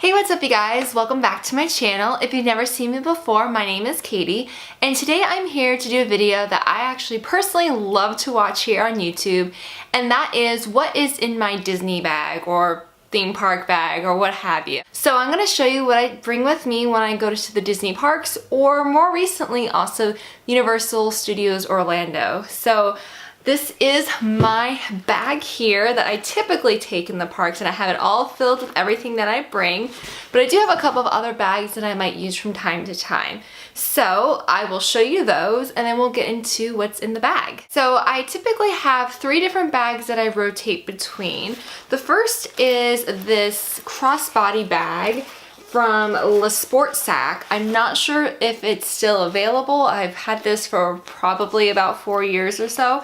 Hey, what's up you guys? Welcome back to my channel. If you've never seen me before, my name is Katie, and today I'm here to do a video that I actually personally love to watch here on YouTube, and that is what is in my Disney bag or theme park bag or what have you. So I'm going to show you what I bring with me when I go to the Disney parks, or more recently also Universal Studios Orlando. So this is my bag here that I typically take in the parks, and I have it all filled with everything that I bring, but I do have a couple of other bags that I might use from time to time. So I will show you those and then we'll get into what's in the bag. So I typically have 3 different bags that I rotate between. The first is this crossbody bag from Le Sport Sac. I'm not sure if it's still available. I've had this for probably about 4 years or so,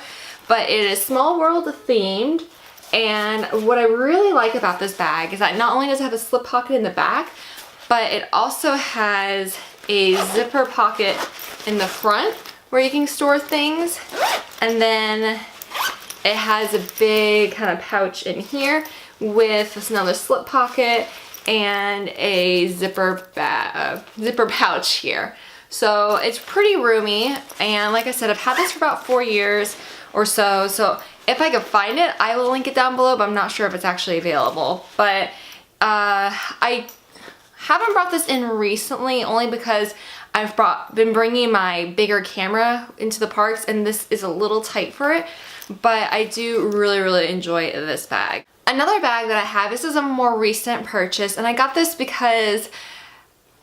but it is Small World themed. And what I really like about this bag is that not only does it have a slip pocket in the back, but it also has a zipper pocket in the front where you can store things. And then it has a big kind of pouch in here with another slip pocket and a zipper pouch here. So it's pretty roomy, and like I said, I've had this for about 4 years or so. So if I can find it, I will link it down below, but I'm not sure if it's actually available. But I haven't brought this in recently, only because I've been bringing my bigger camera into the parks, and this is a little tight for it, but I do really enjoy this bag. Another bag that I have, this is a more recent purchase, and I got this because,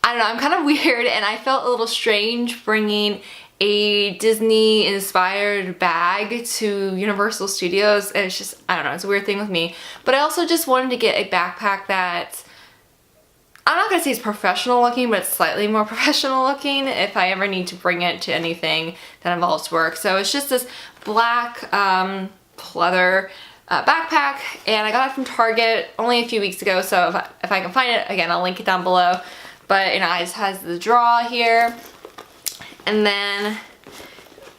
I don't know, I'm kind of weird and I felt a little strange bringing a Disney inspired bag to Universal Studios. And it's just, I don't know, it's a weird thing with me. But I also just wanted to get a backpack that, I'm not gonna say it's professional looking, but it's slightly more professional looking if I ever need to bring it to anything that involves work. So it's just this black pleather backpack, and I got it from Target only a few weeks ago, so if I can find it, again, I'll link it down below. But you know, it just has the drawer here, and then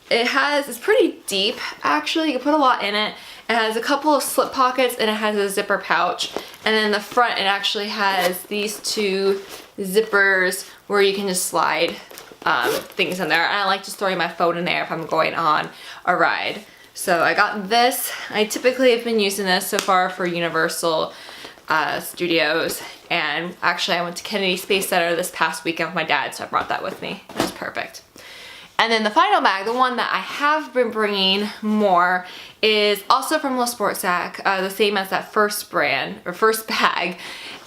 it's pretty deep actually. You can put a lot in it. It has a couple of slip pockets, and it has a zipper pouch, and then the front it actually has these 2 zippers where you can just slide things in there. And I like just throwing my phone in there if I'm going on a ride. So I got this. I typically have been using this so far for Universal Studios, and actually I went to Kennedy Space Center this past weekend with my dad, so I brought that with me. It was perfect. And then the final bag, the one that I have been bringing more, is also from Le Sport Sac, the same as that first brand, or first bag.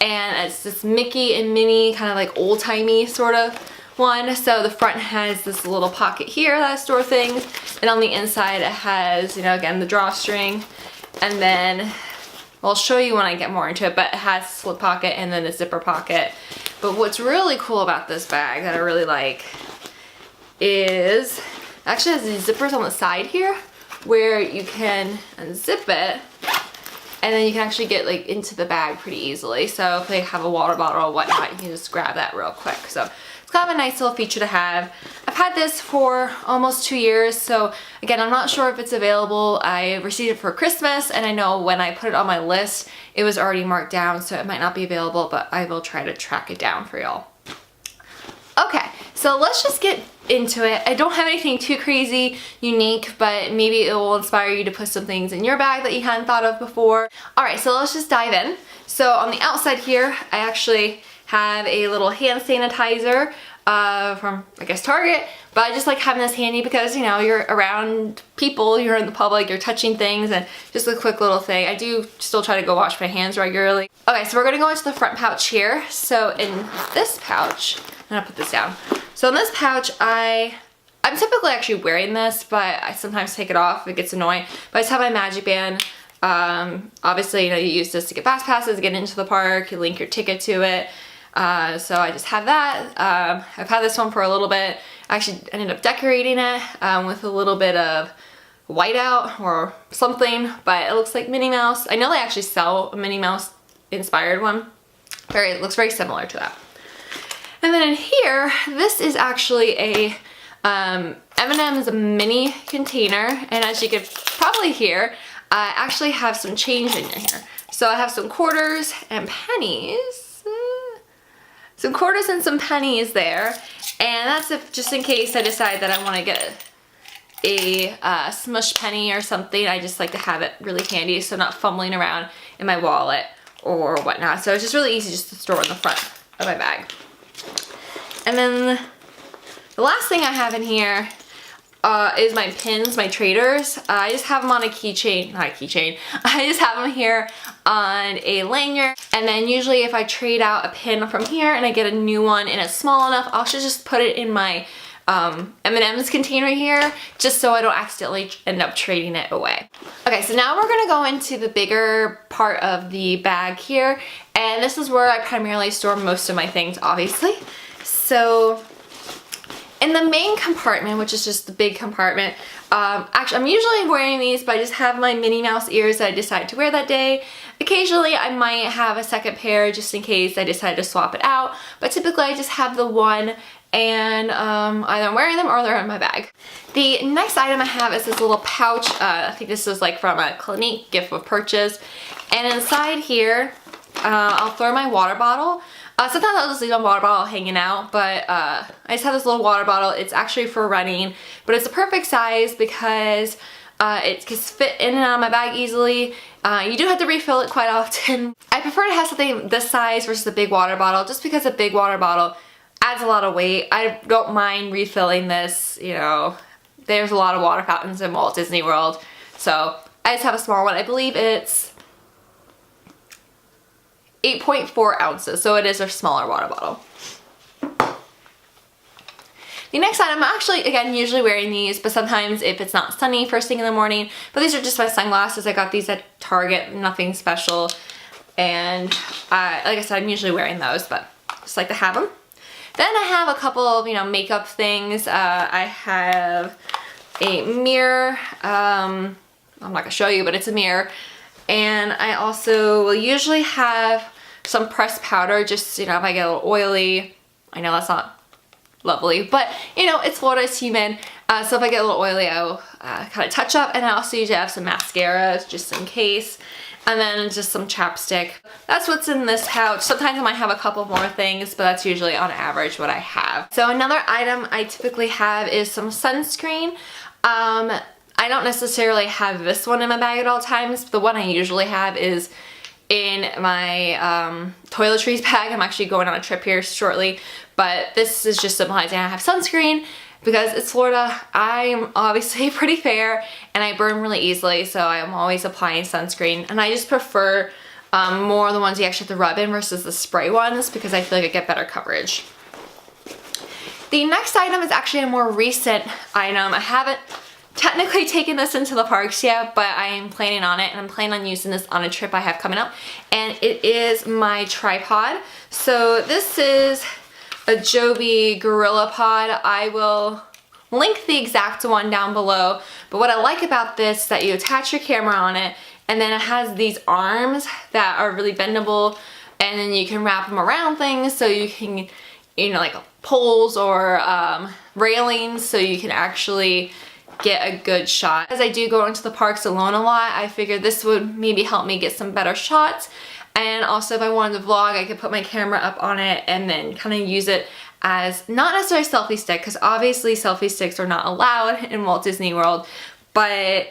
And it's this Mickey and Minnie, kind of like old-timey sort of one. So the front has this little pocket here that I store things, and on the inside it has, you know, again, the drawstring. And then I'll show you when I get more into it, but it has a slip pocket and then a zipper pocket. But what's really cool about this bag that I really like is, it actually has these zippers on the side here where you can unzip it, and then you can actually get like into the bag pretty easily. So if they have a water bottle or whatnot, you can just grab that real quick. So it's kind of a nice little feature to have. I've had this for almost 2 years, so again, I'm not sure if it's available. I received it for Christmas, and I know when I put it on my list, it was already marked down, so it might not be available, but I will try to track it down for y'all. Okay, so let's just get into it. I don't have anything too crazy unique, but maybe it will inspire you to put some things in your bag that you hadn't thought of before. Alright, so let's just dive in. So on the outside here, I actually have a little hand sanitizer from, I guess, Target, but I just like having this handy because, you know, you're around people, you're in the public, you're touching things, and just a quick little thing. I do still try to go wash my hands regularly. Okay, so we're gonna go into the front pouch here. So in this pouch, I'm gonna put this down. So in this pouch, I'm typically actually wearing this, but I sometimes take it off if it gets annoying. But I just have my Magic Band. Obviously, you know, you use this to get fast passes, get into the park, you link your ticket to it. So I just have that. I've had this one for a little bit. I actually ended up decorating it with a little bit of whiteout or something, but it looks like Minnie Mouse. I know they actually sell a Minnie Mouse inspired one. It looks very similar to that. And then in here, this is actually a M&M's mini container, and as you could probably hear, I actually have some change in here. So I have some quarters and pennies. some quarters and some pennies there. And that's if, just in case I decide that I want to get a smush penny or something. I just like to have it really handy so I'm not fumbling around in my wallet or whatnot. So it's just really easy just to store in the front of my bag. And then the last thing I have in here is my pins, my traders. I just have them on a keychain, not a keychain. I just have them here on a lanyard. And then usually if I trade out a pin from here and I get a new one and it's small enough, I'll just put it in my M&M's container here, just so I don't accidentally end up trading it away. Okay, so now we're gonna go into the bigger part of the bag here, and this is where I primarily store most of my things, obviously. So in the main compartment, which is just the big compartment, actually I'm usually wearing these, but I just have my Minnie Mouse ears that I decide to wear that day. Occasionally I might have a second pair just in case I decide to swap it out, but typically I just have the one, and either I'm wearing them or they're in my bag. The next item I have is this little pouch. I think this is like from a Clinique gift with purchase, and inside here I'll throw my water bottle. Sometimes I'll just leave a water bottle hanging out, but I just have this little water bottle. It's actually for running, but it's the perfect size because it can fit in and out of my bag easily. You do have to refill it quite often. I prefer to have something this size versus a big water bottle, just because a big water bottle adds a lot of weight. I don't mind refilling this, you know, there's a lot of water fountains in Walt Disney World, so I just have a small one. I believe it's 8.4 ounces, so it is a smaller water bottle. The next item, I'm actually, again, usually wearing these, but sometimes if it's not sunny first thing in the morning, but these are just my sunglasses. I got these at Target, nothing special, and like I said, I'm usually wearing those, but just like to have them. Then I have a couple of, you know, makeup things. I have a mirror. I'm not gonna show you, but it's a mirror. And I also will usually have some pressed powder, just, you know, if I get a little oily. I know that's not lovely, but you know, it's Florida, it's humid. So if I get a little oily, I'll kind of touch up. And I also usually have some mascara just in case. And then just some chapstick. That's what's in this pouch. Sometimes I might have a couple more things, but that's usually on average what I have. So another item I typically have is some sunscreen. I don't necessarily have this one in my bag at all times. The one I usually have is in my toiletries bag. I'm actually going on a trip here shortly, but this is just symbolizing I have sunscreen. Because it's Florida, I'm obviously pretty fair and I burn really easily, so I'm always applying sunscreen. And I just prefer more the ones you actually have to rub in versus the spray ones, because I feel like I get better coverage. The next item is actually a more recent item. I haven't technically taken this into the parks yet, but I am planning on it, and I'm planning on using this on a trip I have coming up. And it is my tripod. So this is a Joby Gorilla Pod. I will link the exact one down below, but what I like about this is that you attach your camera on it, and then it has these arms that are really bendable, and then you can wrap them around things, so you can, you know, like poles or railings, so you can actually get a good shot. As I do go into the parks alone a lot, I figured this would maybe help me get some better shots. And also if I wanted to vlog, I could put my camera up on it and then kind of use it as, not necessarily a selfie stick, because obviously selfie sticks are not allowed in Walt Disney World, but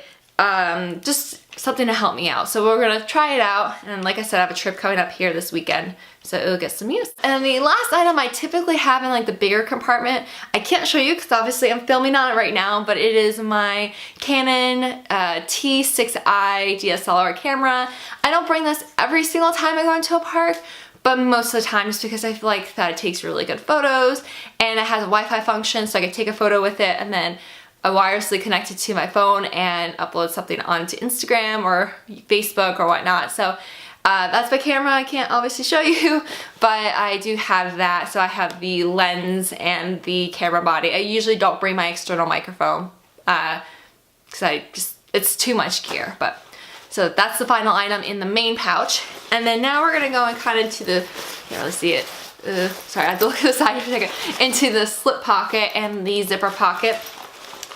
just something to help me out. So we're gonna try it out, and like I said, I have a trip coming up here this weekend, so it'll get some use. And the last item I typically have in like the bigger compartment, I can't show you because obviously I'm filming on it right now, but it is my Canon T6i DSLR camera. I don't bring this every single time I go into a park, but most of the time just because I feel like that it takes really good photos, and it has a Wi-Fi function, so I can take a photo with it and then I wirelessly connect it to my phone and upload something onto Instagram or Facebook or whatnot. So that's my camera. I can't obviously show you, but I do have that. So I have the lens and the camera body. I usually don't bring my external microphone because it's too much gear. But so that's the final item in the main pouch. And then now we're gonna go and kind of into the, here, let's see it. Sorry, I have to look at the side for a second. Into the slip pocket and the zipper pocket.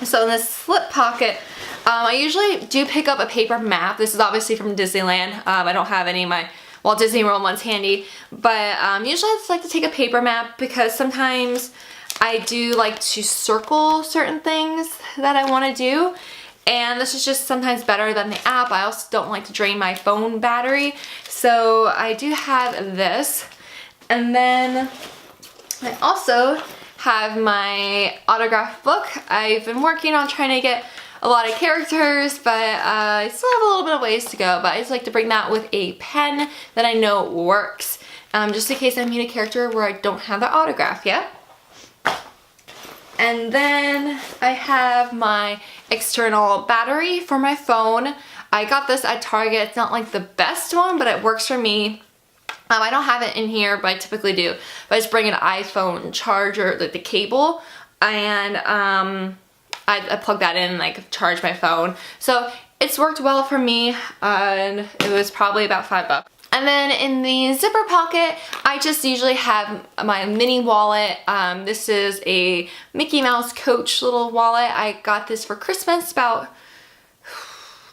So in this slip pocket, I usually do pick up a paper map. This is obviously from Disneyland. I don't have any in my Walt Disney World one's handy. But usually I just like to take a paper map because sometimes I do like to circle certain things that I want to do. And this is just sometimes better than the app. I also don't like to drain my phone battery. So I do have this. And then I also have my autograph book. I've been working on trying to get a lot of characters, but I still have a little bit of ways to go. But I just like to bring that with a pen that I know works, just in case I meet a character where I don't have the autograph yet. And then I have my external battery for my phone. I got this at Target. It's not like the best one, but it works for me. I don't have it in here, but I typically do. But I just bring an iPhone charger, like the cable, and I plug that in and like charge my phone. So it's worked well for me, and it was probably about $5. And then in the zipper pocket, I just usually have my Minnie wallet. This is a Mickey Mouse Coach little wallet. I got this for Christmas about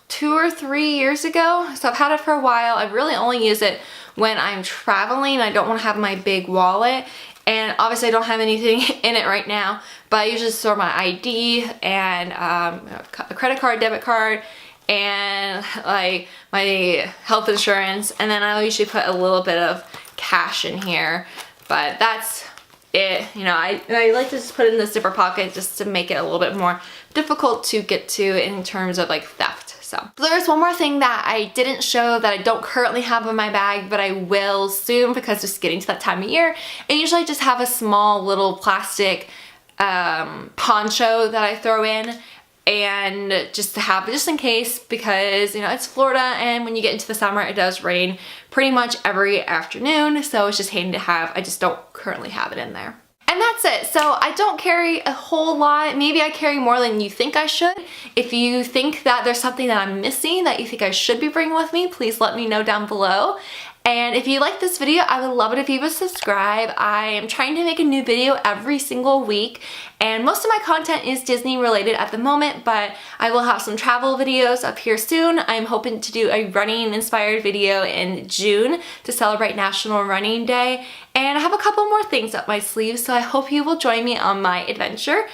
2 or 3 years ago. So I've had it for a while. I really only use it when I'm traveling. I don't want to have my big wallet. And obviously I don't have anything in it right now, but I usually store my ID and a credit card, debit card, and like my health insurance, and then I'll usually put a little bit of cash in here, but that's it. You know, I like to just put it in the zipper pocket just to make it a little bit more difficult to get to in terms of like theft. So there's one more thing that I didn't show that I don't currently have in my bag, but I will soon because it's getting to that time of year. And usually I just have a small little plastic poncho that I throw in, and just to have just in case, because you know it's Florida and when you get into the summer it does rain pretty much every afternoon, so it's just handy to have. I just don't currently have it in there. And that's it. So I don't carry a whole lot. Maybe I carry more than you think I should. If you think that there's something that I'm missing that you think I should be bringing with me, please let me know down below. And if you like this video, I would love it if you would subscribe. I am trying to make a new video every single week, and most of my content is Disney related at the moment, but I will have some travel videos up here soon. I'm hoping to do a running inspired video in June to celebrate National Running Day, and I have a couple more things up my sleeve, so I hope you will join me on my adventure.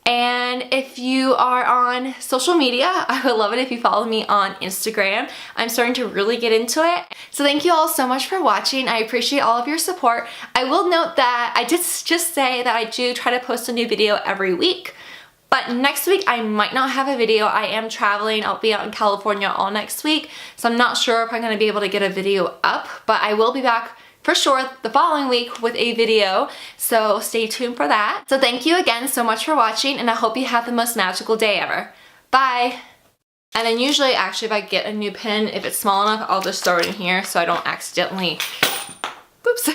And if you are on social media, I would love it if you follow me on Instagram. I'm starting to really get into it. So thank you all so much for watching. I appreciate all of your support. I will note that I did just say that I do try to post a new video every week. But next week I might not have a video. I am traveling. I'll be out in California all next week. So I'm not sure if I'm going to be able to get a video up. But I will be back for sure the following week with a video, so stay tuned for that. So thank you again so much for watching, and I hope you have the most magical day ever. Bye! And then usually, actually, if I get a new pin, if it's small enough, I'll just throw it in here so I don't accidentally, oops.